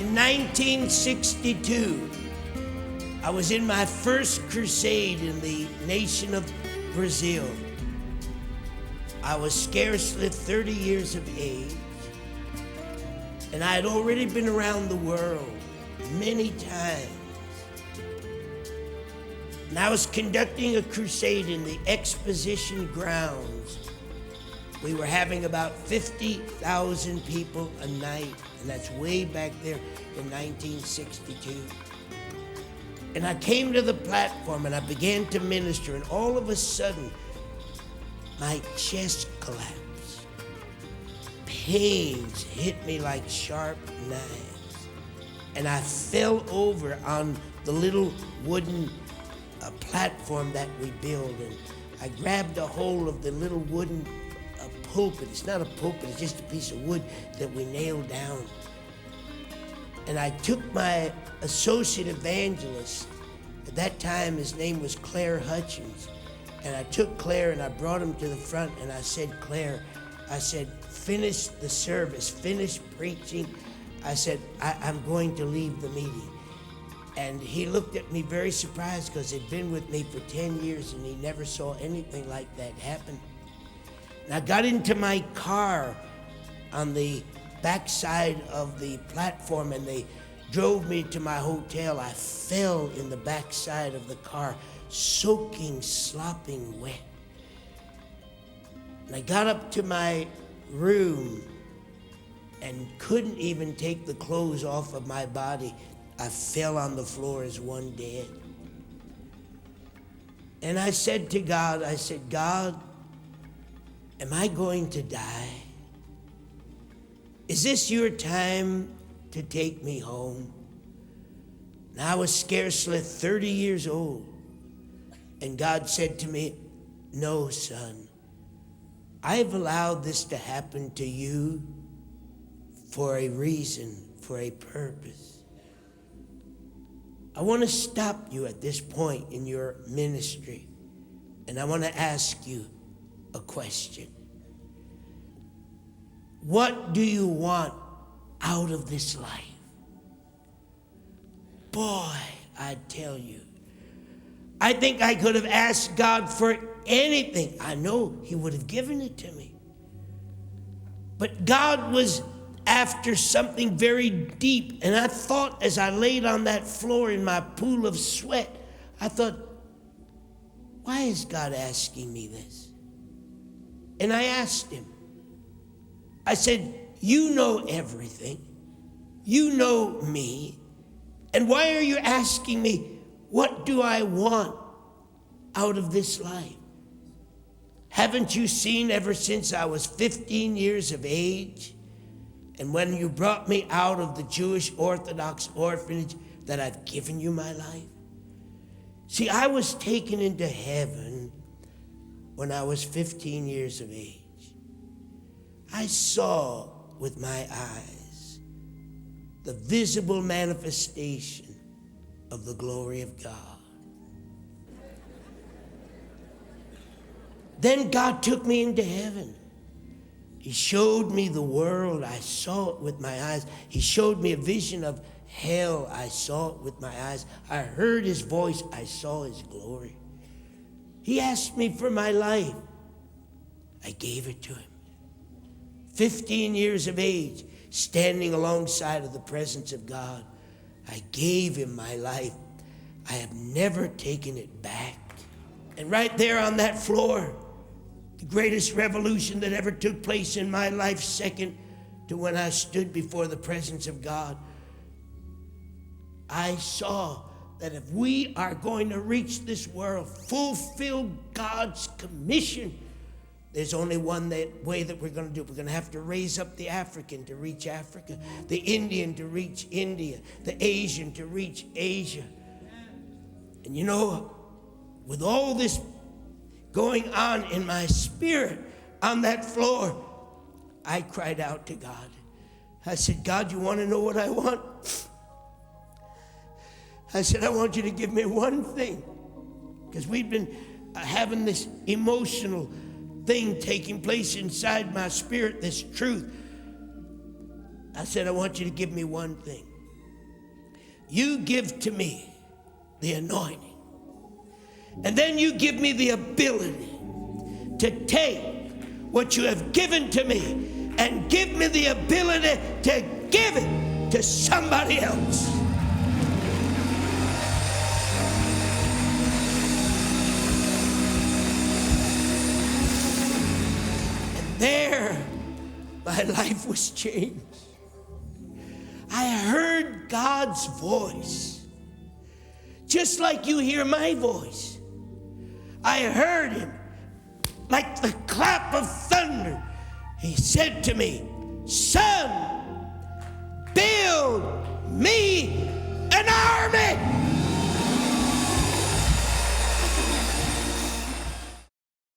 In 1962, I was in my first crusade in the nation of Brazil. I was scarcely 30 years of age, and I had already been around the world many times. And I was conducting a crusade in the exposition grounds. We were having about 50,000 people a night, and that's way back there in 1962. And I came to the platform and I began to minister, and all of a sudden, my chest collapsed. Pains hit me like sharp knives, and I fell over on the little wooden platform that we build, and I grabbed a hold of the little wooden pulpit. It's not a pulpit, it's just a piece of wood that we nailed down. And I took my associate evangelist, at that time his name was Claire Hutchins, and I took Claire and I brought him to the front, and I said, Claire, I said, finish the service, finish preaching. I said, I'm going to leave the meeting. And he looked at me very surprised, because he'd been with me for 10 years and he never saw anything like that happen. And I got into my car on the backside of the platform, and they drove me to my hotel. I fell in the backside of the car, soaking, slopping wet. And I got up to my room and couldn't even take the clothes off of my body. I fell on the floor as one dead. And I said to God, I said, God, am I going to die? Is this your time to take me home? And I was scarcely 30 years old. And God said to me, no, son, I've allowed this to happen to you for a reason, for a purpose. I want to stop you at this point in your ministry, and I want to ask you a question. What do you want out of this life? Boy, I tell you, I think I could have asked God for anything. I know He would have given it to me. But God was after something very deep. And I thought, as I laid on that floor in my pool of sweat, I thought, why is God asking me this? And I asked Him. I said, you know everything. You know me. And why are you asking me, what do I want out of this life? Haven't you seen ever since I was 15 years of age, and when you brought me out of the Jewish Orthodox orphanage, that I've given you my life? See, I was taken into heaven when I was 15 years of age. I saw with my eyes the visible manifestation of the glory of God. Then God took me into heaven. He showed me the world. I saw it with my eyes. He showed me a vision of hell. I saw it with my eyes. I heard His voice. I saw His glory. He asked me for my life. I gave it to Him. 15 years of age, standing alongside of the presence of God, I gave Him my life. I have never taken it back. And right there on that floor, the greatest revolution that ever took place in my life, second to when I stood before the presence of God, I saw that if we are going to reach this world, fulfill God's commission, there's only one way that we're going to do it. We're going to have to raise up the African to reach Africa, the Indian to reach India, the Asian to reach Asia. And you know, with all this going on in my spirit on that floor, I cried out to God. I said, God, you want to know what I want? I said, I want you to give me one thing. Because we've been having this emotional thing taking place inside my spirit, this truth. I said, I want you to give me one thing. you give to me the anointing. And then you give me the ability to take what you have given to me and give me the ability to give it to somebody else. And there, my life was changed. I heard God's voice, just like you hear my voice. I heard him like the clap of thunder. He said to me, son, build me an army.